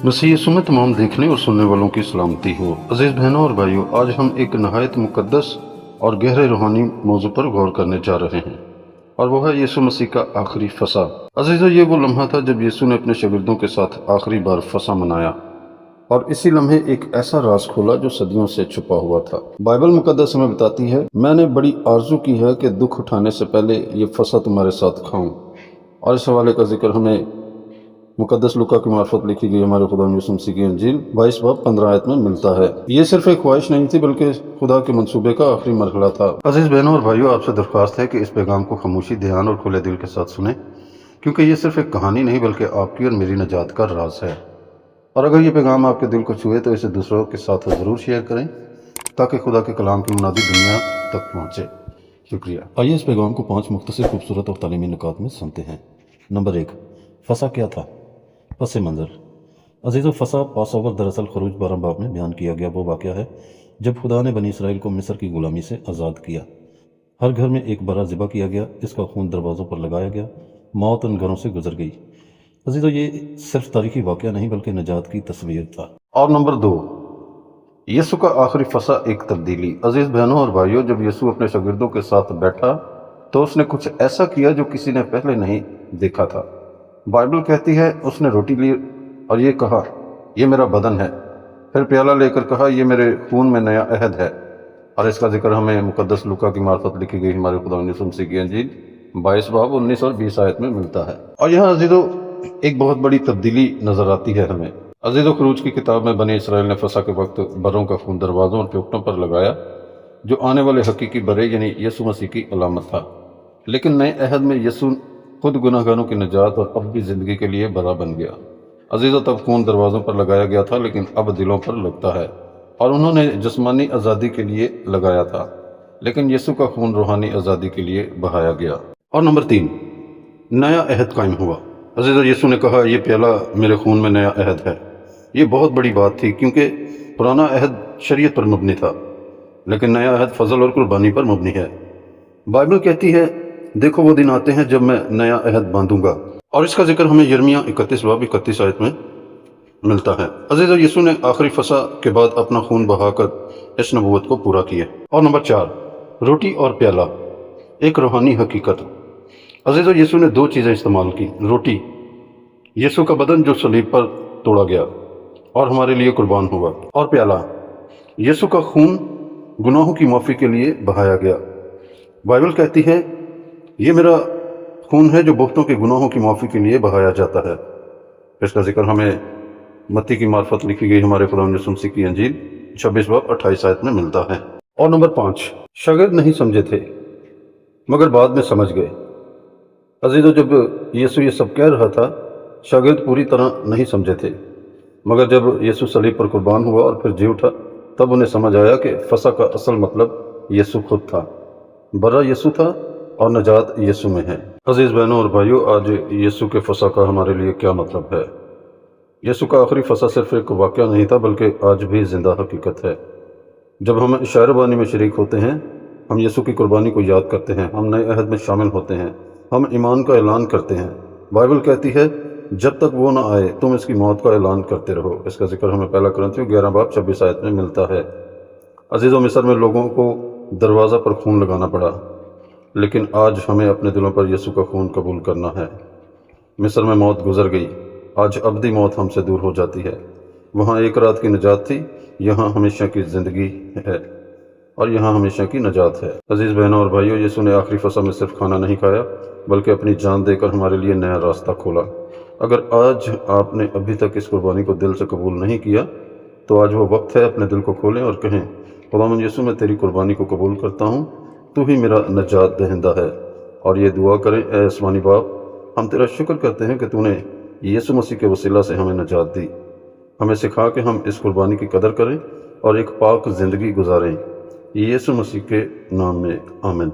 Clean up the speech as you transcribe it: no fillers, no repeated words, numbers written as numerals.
मसीह यीशु में तमाम देखने और सुनने वालों की सलामती हो। अजीज बहनों और भाइयों, आज हम एक नहायत मुकद्दस और गहरे रूहानी मौजू पर गौर करने जा रहे हैं, और वो है यीशु मसीह का आखिरी फसा। अजीजों, ये वो लम्हा था जब यीशु ने अपने शागिर्दों के साथ आखिरी बार फसा मनाया, और इसी लम्हे एक ऐसा राज खोला जो सदियों से छुपा हुआ था। बाइबल मुकद्दस हमें बताती है, मैंने बड़ी आरजू की है कि दुख उठाने से पहले ये फसा तुम्हारे साथ खाऊं। और इस हवाले का जिक्र हमें मुकद्दस लूका की मार्फत लिखी गई हमारे खुदा यीशु मसीह की इंजील 22 बाब 15 आयत में मिलता है। ये सिर्फ एक ख्वाहिश नहीं थी, बल्कि खुदा के मंसूबे का आखिरी मरहला था। अजीज बहनों और भाइयों, आपसे दरख्वास्त है कि इस पैगाम को खामोशी, ध्यान और खुले दिल के साथ सुने, क्योंकि ये सिर्फ एक कहानी नहीं बल्कि आपकी और मेरी नजात का राज है। और अगर ये पैगाम आपके दिल को छुए तो इसे दूसरों के साथ ज़रूर शेयर करें, ताकि खुदा के कलाम की मुनादी दुनिया तक पहुँचे। शुक्रिया। आइए इस पैगाम को 5 मुख्तसर खूबसूरत और तालीमी नुकात में सुनते हैं। नंबर 1, फसा क्या था? पस मंज़र। अजीज़ फसा पास ओवर दरअसल खरूज 12 बाब में बयान किया गया वो वाक़या है जब खुदा ने बनी इसराइल को मिस्र की ग़ुलामी से आज़ाद किया। हर घर में एक बरा ज़िबा किया गया, इसका खून दरवाज़ों पर लगाया गया, मौत उन घरों से गुजर गई। अजीज़ों, ये सिर्फ तारीख़ी वाक़या नहीं बल्कि नजात की तस्वीर था। और नंबर 2, यीशु का आखिरी फसा एक तब्दीली। अजीज़ बहनों और भाइयों, जब यीशु अपने शागिर्दों के साथ बैठा तो उसने कुछ ऐसा किया जो किसी ने पहले नहीं देखा था। बाइबल कहती है, उसने रोटी ली और ये कहा, ये मेरा बदन है। फिर प्याला लेकर कहा, ये मेरे खून में नया अहद है। और इसका जिक्र हमें मुकद्दस लूका की मार्फत लिखी गई हमारे खुदा यीशु मसीह की इंजील 22 बाब 19 और 20 आयत में मिलता है। और यहाँ अजीज़ों एक बहुत बड़ी तब्दीली नजर आती है हमें। अजीज़ों, खरूज की किताब में बनी इसराइल ने फसा के वक्त बरों का खून दरवाज़ों और चौखटों पर लगाया, जो आने वाले हकीकी बरे यानी यीशु मसीह की अलामत था। लेकिन नए अहद में यीशु खुद गुनाहगारों की निजात और अब भी ज़िंदगी के लिए बरा बन गया। अजीज़ों, तब खून दरवाज़ों पर लगाया गया था, लेकिन अब दिलों पर लगता है। और उन्होंने जिस्मानी आज़ादी के लिए लगाया था, लेकिन यीशु का खून रूहानी आज़ादी के लिए बहाया गया। और नंबर 3, नया अहद कायम हुआ। अजीज़ों, यीशु ने कहा, ये प्याला मेरे खून में नया अहद है। ये बहुत बड़ी बात थी, क्योंकि पुराना अहद शरीयत पर मबनी था, लेकिन नया अहद फजल और कुर्बानी पर मबनी है। बाइबल कहती है, देखो वो दिन आते हैं जब मैं नया अहद बांधूंगा। और इसका जिक्र हमें यिर्मयाह 31 बाब 31 आयत में मिलता है। अजीज़ों, यीशु ने आखिरी फसा के बाद अपना खून बहाकर इस नबूवत को पूरा किया। और नंबर 4, रोटी और प्याला, एक रूहानी हकीकत। अजीज़ों, यीशु ने 2 चीज़ें इस्तेमाल की। रोटी, यीशु का बदन जो सलीब पर तोड़ा गया और हमारे लिए कुर्बान हुआ। और प्याला, यीशु का खून गुनाहों की माफ़ी के लिए बहाया गया। बाइबल कहती है, ये मेरा खून है जो बहुतों के गुनाहों की माफ़ी के लिए बहाया जाता है। इसका जिक्र हमें मत्ती की मार्फत लिखी गई हमारे खुदा यीशु मसीह की इंजील 26 बाब 28 आयत में मिलता है। और नंबर 5, शागिर्द नहीं समझे थे मगर बाद में समझ गए। अजीज़ों, जब यीशु ये सब कह रहा था, शागिर्द पूरी तरह नहीं समझे थे, मगर जब यीशु सलीब पर कुर्बान हुआ और फिर जी उठा, तब उन्हें समझ आया कि फसा का असल मतलब यीशु खुद था। बरा यीशु था और नजात यीशु में है। अजीज़ बहनों और भाइयों, आज यीशु के फसा का हमारे लिए क्या मतलब है? यीशु का आखिरी फसा सिर्फ एक वाक़या नहीं था, बल्कि आज भी ज़िंदा हकीकत है। जब हम शायरबानी में शरीक होते हैं, हम यीशु की कुर्बानी को याद करते हैं, हम नए अहद में शामिल होते हैं, हम ईमान का ऐलान करते हैं। बाइबल कहती है, जब तक वो ना आए तुम इसकी मौत का ऐलान करते रहो। इसका जिक्र हमें पहला कुरिन्थियों 11 बाब 26 आयत में मिलता है। अजीज़ों, मिस्र में लोगों को दरवाज़ा पर खून लगाना पड़ा, लेकिन आज हमें अपने दिलों पर यीशु का खून कबूल करना है। मिस्र में मौत गुजर गई, आज अबदी मौत हमसे दूर हो जाती है। वहाँ एक रात की निजात थी, यहाँ हमेशा की ज़िंदगी है और यहाँ हमेशा की निजात है। अजीज़ बहनों और भाइयों, यीशु ने आखिरी फसा में सिर्फ खाना नहीं खाया, बल्कि अपनी जान देकर हमारे लिए नया रास्ता खोला। अगर आज आपने अभी तक इस कुर्बानी को दिल से कबूल नहीं किया, तो आज वो वक्त है अपने दिल को खोलें और कहें, खुदावंद यीशु, मैं तेरी कुर्बानी को कबूल करता हूँ, तू ही मेरा नजात दहिंदा है। और ये दुआ करें, ऐ आसमानी बाप, हम तेरा शुक्र करते हैं कि तूने यीशु मसीह के वसीला से हमें नजात दी। हमें सिखा कि हम इस कुर्बानी की कदर करें और एक पाक ज़िंदगी गुजारें। यीशु मसीह के नाम में, आमीन।